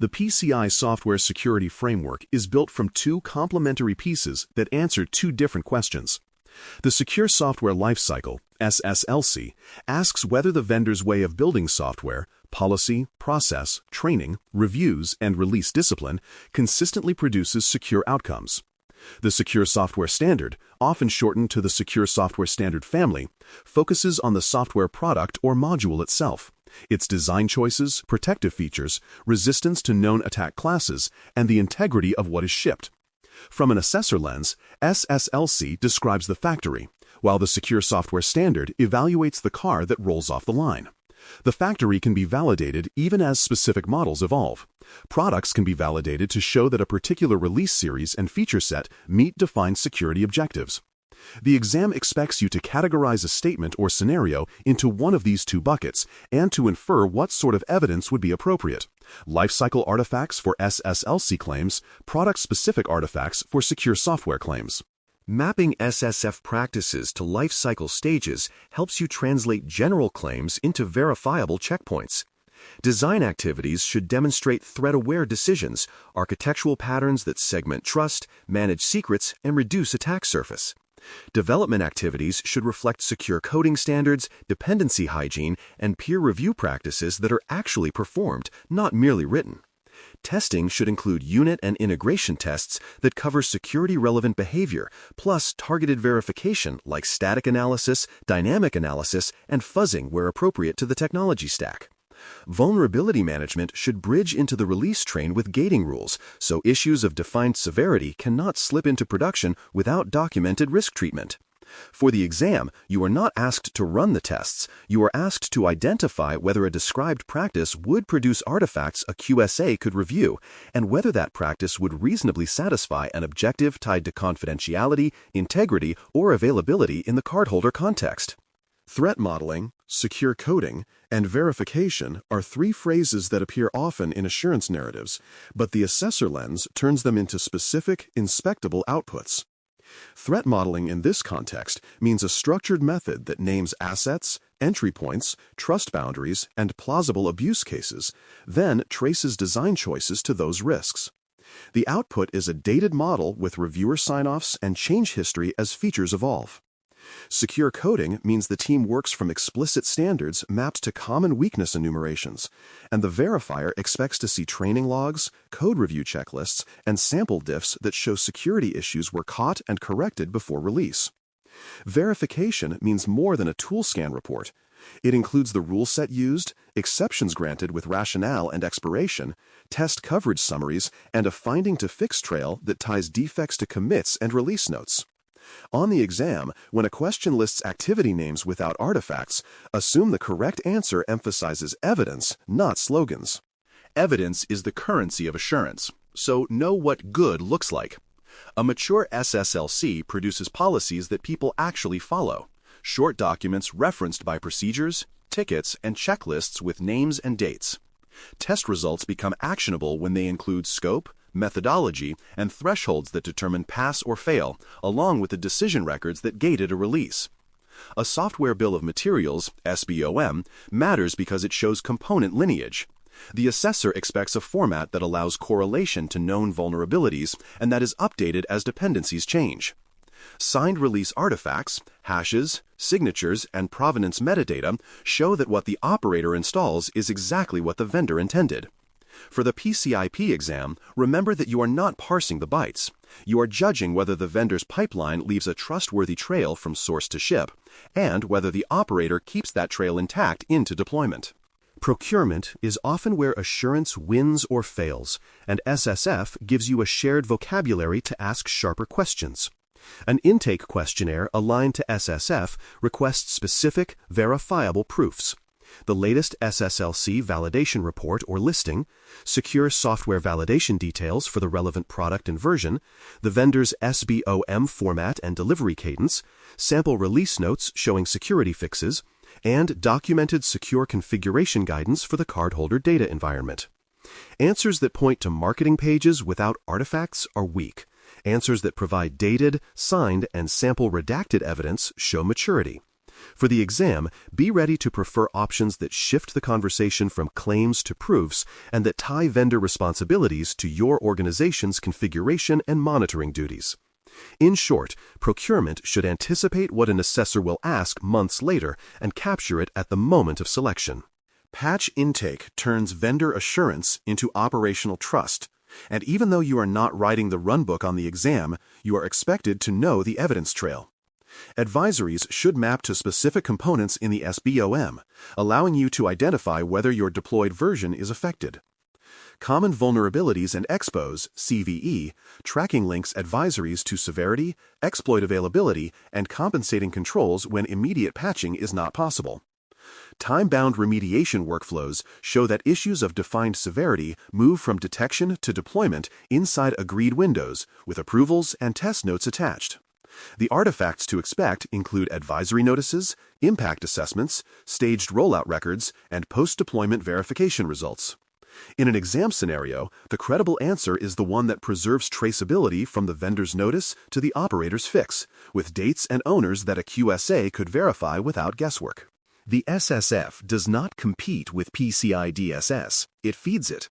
The PCI software security framework is built from two complementary pieces that answer two different questions. The Secure Software Lifecycle, SSLC, asks whether the vendor's way of building software, policy, process, training, reviews, and release discipline consistently produces secure outcomes. The Secure Software Standard, often shortened to the Secure Software Standard family, focuses on the software product or module itself, its design choices, protective features, resistance to known attack classes, and the integrity of what is shipped. From an assessor lens, SSLC describes the factory, while the Secure Software Standard evaluates the car that rolls off the line. The factory can be validated even as specific models evolve. Products can be validated to show that a particular release series and feature set meet defined security objectives. The exam expects you to categorize a statement or scenario into one of these two buckets and to infer what sort of evidence would be appropriate: lifecycle artifacts for SSLC claims, product-specific artifacts for secure software claims. Mapping SSF practices to lifecycle stages helps you translate general claims into verifiable checkpoints. Design activities should demonstrate threat-aware decisions, architectural patterns that segment trust, manage secrets, and reduce attack surface. Development activities should reflect secure coding standards, dependency hygiene, and peer review practices that are actually performed, not merely written. Testing should include unit and integration tests that cover security-relevant behavior, plus targeted verification like static analysis, dynamic analysis, and fuzzing where appropriate to the technology stack. Vulnerability management should bridge into the release train with gating rules, so issues of defined severity cannot slip into production without documented risk treatment. For the exam, you are not asked to run the tests. You are asked to identify whether a described practice would produce artifacts a QSA could review, and whether that practice would reasonably satisfy an objective tied to confidentiality, integrity, or availability in the cardholder context. Threat modeling, secure coding, and verification are three phrases that appear often in assurance narratives, but the assessor lens turns them into specific, inspectable outputs. Threat modeling in this context means a structured method that names assets, entry points, trust boundaries, and plausible abuse cases, then traces design choices to those risks. The output is a dated model with reviewer sign-offs and change history as features evolve. Secure coding means the team works from explicit standards mapped to common weakness enumerations, and the verifier expects to see training logs, code review checklists, and sample diffs that show security issues were caught and corrected before release. Verification means more than a tool scan report. It includes the rule set used, exceptions granted with rationale and expiration, test coverage summaries, and a finding to fix trail that ties defects to commits and release notes. On the exam, when a question lists activity names without artifacts, assume the correct answer emphasizes evidence, not slogans. Evidence is the currency of assurance, so know what good looks like. A mature SSLC produces policies that people actually follow, short documents referenced by procedures, tickets, and checklists with names and dates. Test results become actionable when they include scope, methodology, and thresholds that determine pass or fail, along with the decision records that gated a release. A software bill of materials, SBOM, matters because it shows component lineage. The assessor expects a format that allows correlation to known vulnerabilities and that is updated as dependencies change. Signed release artifacts, hashes, signatures, and provenance metadata show that what the operator installs is exactly what the vendor intended. For the PCI exam, remember that you are not parsing the bytes. You are judging whether the vendor's pipeline leaves a trustworthy trail from source to ship, and whether the operator keeps that trail intact into deployment. Procurement is often where assurance wins or fails, and SSF gives you a shared vocabulary to ask sharper questions. An intake questionnaire aligned to SSF requests specific, verifiable proofs. The latest SSLC validation report or listing, secure software validation details for the relevant product and version, the vendor's SBOM format and delivery cadence, sample release notes showing security fixes, and documented secure configuration guidance for the cardholder data environment. Answers that point to marketing pages without artifacts are weak. Answers that provide dated, signed, and sample redacted evidence show maturity. For the exam, be ready to prefer options that shift the conversation from claims to proofs and that tie vendor responsibilities to your organization's configuration and monitoring duties. In short, procurement should anticipate what an assessor will ask months later and capture it at the moment of selection. Patch intake turns vendor assurance into operational trust, and even though you are not writing the runbook on the exam, you are expected to know the evidence trail. Advisories should map to specific components in the SBOM, allowing you to identify whether your deployed version is affected. Common Vulnerabilities and Expos, CVE, tracking links advisories to severity, exploit availability, and compensating controls when immediate patching is not possible. Time-bound remediation workflows show that issues of defined severity move from detection to deployment inside agreed windows, with approvals and test notes attached. The artifacts to expect include advisory notices, impact assessments, staged rollout records, and post-deployment verification results. In an exam scenario, the credible answer is the one that preserves traceability from the vendor's notice to the operator's fix, with dates and owners that a QSA could verify without guesswork. The SSF does not compete with PCI DSS, it feeds it.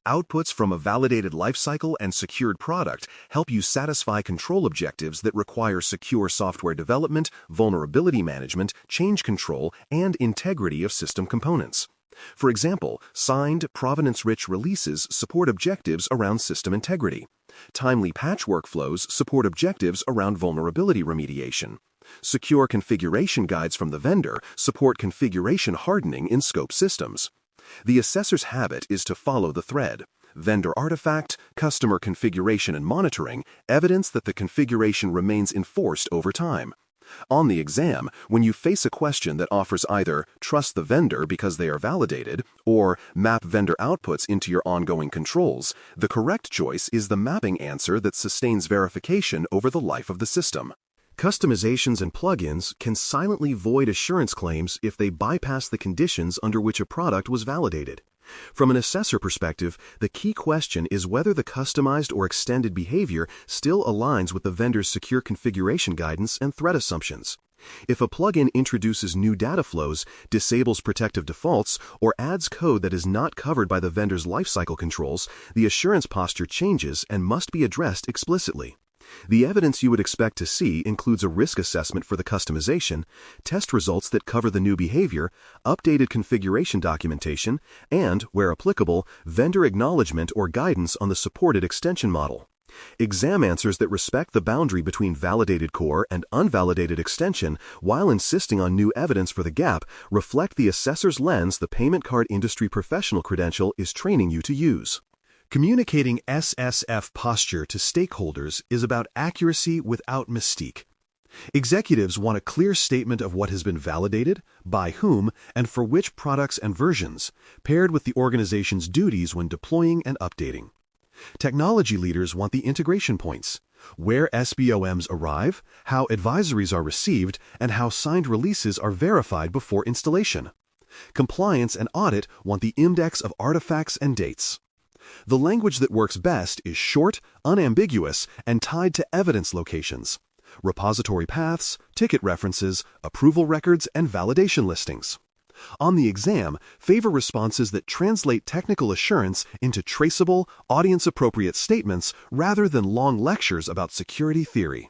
Outputs from a validated lifecycle and secured product help you satisfy control objectives that require secure software development, vulnerability management, change control, and integrity of system components. For example, signed, provenance-rich releases support objectives around system integrity. Timely patch workflows support objectives around vulnerability remediation. Secure configuration guides from the vendor support configuration hardening in scope systems. The assessor's habit is to follow the thread: vendor artifact, customer configuration and monitoring, evidence that the configuration remains enforced over time. On the exam, when you face a question that offers either trust the vendor because they are validated or map vendor outputs into your ongoing controls, the correct choice is the mapping answer that sustains verification over the life of the system. Customizations and plugins can silently void assurance claims if they bypass the conditions under which a product was validated. From an assessor perspective, the key question is whether the customized or extended behavior still aligns with the vendor's secure configuration guidance and threat assumptions. If a plugin introduces new data flows, disables protective defaults, or adds code that is not covered by the vendor's lifecycle controls, the assurance posture changes and must be addressed explicitly. The evidence you would expect to see includes a risk assessment for the customization, test results that cover the new behavior, updated configuration documentation, and, where applicable, vendor acknowledgement or guidance on the supported extension model. Exam answers that respect the boundary between validated core and unvalidated extension while insisting on new evidence for the gap reflect the assessor's lens the payment card industry professional credential is training you to use. Communicating SSF posture to stakeholders is about accuracy without mystique. Executives want a clear statement of what has been validated, by whom, and for which products and versions, paired with the organization's duties when deploying and updating. Technology leaders want the integration points: where SBOMs arrive, how advisories are received, and how signed releases are verified before installation. Compliance and audit want the index of artifacts and dates. The language that works best is short, unambiguous, and tied to evidence locations: repository paths, ticket references, approval records, and validation listings. On the exam, favor responses that translate technical assurance into traceable, audience-appropriate statements rather than long lectures about security theory.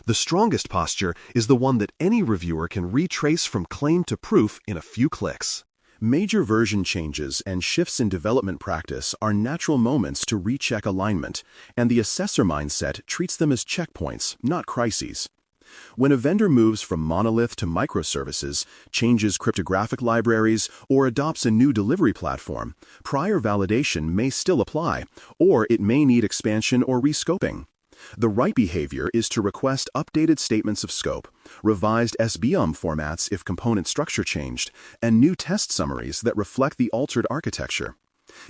The strongest posture is the one that any reviewer can retrace from claim to proof in a few clicks. Major version changes and shifts in development practice are natural moments to recheck alignment, and the assessor mindset treats them as checkpoints, not crises. When a vendor moves from monolith to microservices, changes cryptographic libraries, or adopts a new delivery platform, prior validation may still apply, or it may need expansion or rescoping. The right behavior is to request updated statements of scope, revised SBOM formats if component structure changed, and new test summaries that reflect the altered architecture.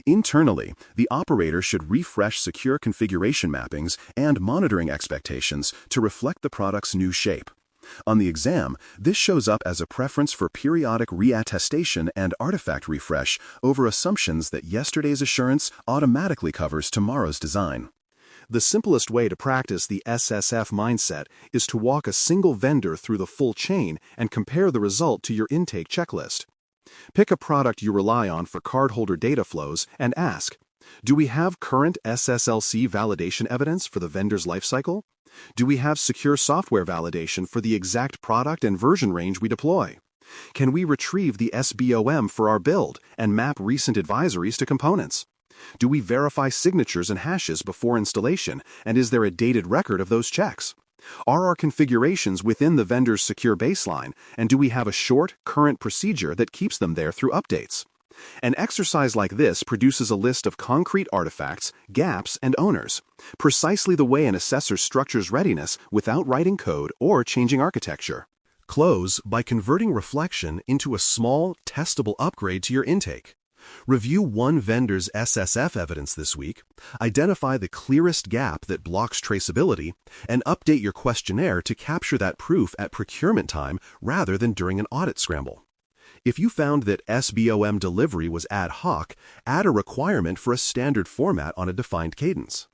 Internally, the operator should refresh secure configuration mappings and monitoring expectations to reflect the product's new shape. On the exam, this shows up as a preference for periodic reattestation and artifact refresh over assumptions that yesterday's assurance automatically covers tomorrow's design. The simplest way to practice the SSF mindset is to walk a single vendor through the full chain and compare the result to your intake checklist. Pick a product you rely on for cardholder data flows and ask, do we have current SSLC validation evidence for the vendor's lifecycle? Do we have secure software validation for the exact product and version range we deploy? Can we retrieve the SBOM for our build and map recent advisories to components? Do we verify signatures and hashes before installation, and is there a dated record of those checks? Are our configurations within the vendor's secure baseline, and do we have a short, current procedure that keeps them there through updates? An exercise like this produces a list of concrete artifacts, gaps, and owners, precisely the way an assessor structures readiness without writing code or changing architecture. Close by converting reflection into a small, testable upgrade to your intake. Review one vendor's SSF evidence this week, identify the clearest gap that blocks traceability, and update your questionnaire to capture that proof at procurement time rather than during an audit scramble. If you found that SBOM delivery was ad hoc, add a requirement for a standard format on a defined cadence.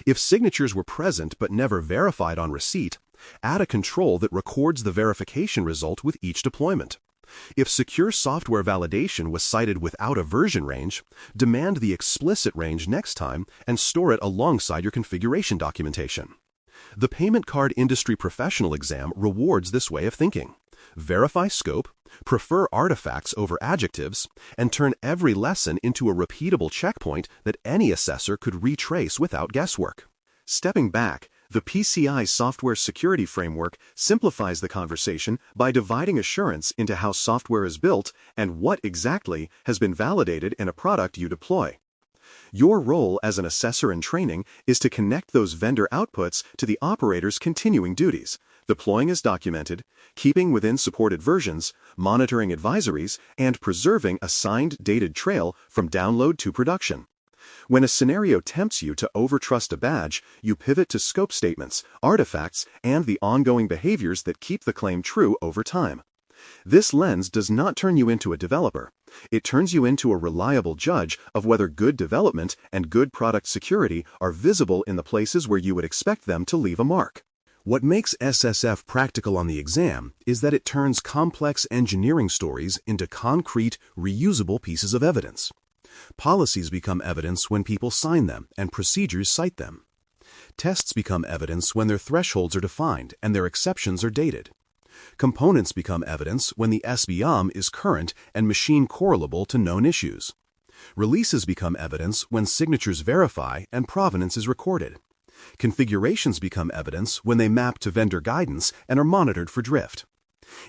If signatures were present but never verified on receipt, add a control that records the verification result with each deployment. If secure software validation was cited without a version range, demand the explicit range next time and store it alongside your configuration documentation. The Payment Card Industry Professional exam rewards this way of thinking. Verify scope, prefer artifacts over adjectives, and turn every lesson into a repeatable checkpoint that any assessor could retrace without guesswork. Stepping back, the PCI software security framework simplifies the conversation by dividing assurance into how software is built and what exactly has been validated in a product you deploy. Your role as an assessor in training is to connect those vendor outputs to the operator's continuing duties, deploying as documented, keeping within supported versions, monitoring advisories, and preserving a signed dated trail from download to production. When a scenario tempts you to overtrust a badge, you pivot to scope statements, artifacts, and the ongoing behaviors that keep the claim true over time. This lens does not turn you into a developer. It turns you into a reliable judge of whether good development and good product security are visible in the places where you would expect them to leave a mark. What makes SSF practical on the exam is that it turns complex engineering stories into concrete, reusable pieces of evidence. Policies become evidence when people sign them and procedures cite them. Tests become evidence when their thresholds are defined and their exceptions are dated. Components become evidence when the SBOM is current and machine correlable to known issues. Releases become evidence when signatures verify and provenance is recorded. Configurations become evidence when they map to vendor guidance and are monitored for drift.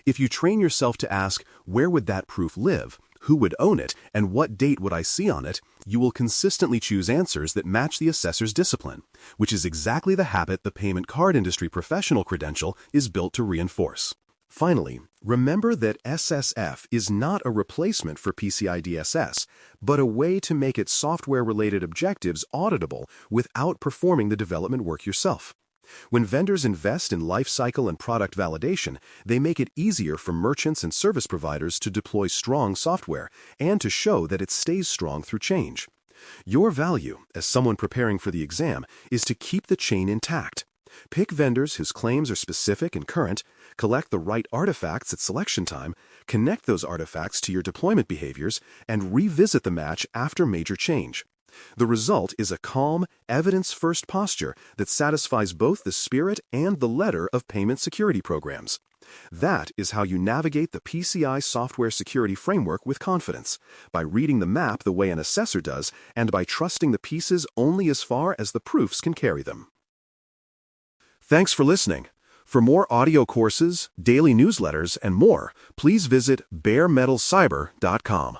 If you train yourself to ask, where would that proof live, who would own it, and what date would I see on it, you will consistently choose answers that match the assessor's discipline, which is exactly the habit the Payment Card Industry Professional credential is built to reinforce. Finally, remember that SSF is not a replacement for PCI DSS, but a way to make its software-related objectives auditable without performing the development work yourself. When vendors invest in lifecycle and product validation, they make it easier for merchants and service providers to deploy strong software and to show that it stays strong through change. Your value, as someone preparing for the exam, is to keep the chain intact. Pick vendors whose claims are specific and current, collect the right artifacts at selection time, connect those artifacts to your deployment behaviors, and revisit the match after major change. The result is a calm, evidence-first posture that satisfies both the spirit and the letter of payment security programs. That is how you navigate the PCI software security framework with confidence, by reading the map the way an assessor does and by trusting the pieces only as far as the proofs can carry them. Thanks for listening. For more audio courses, daily newsletters, and more, please visit baremetalcyber.com.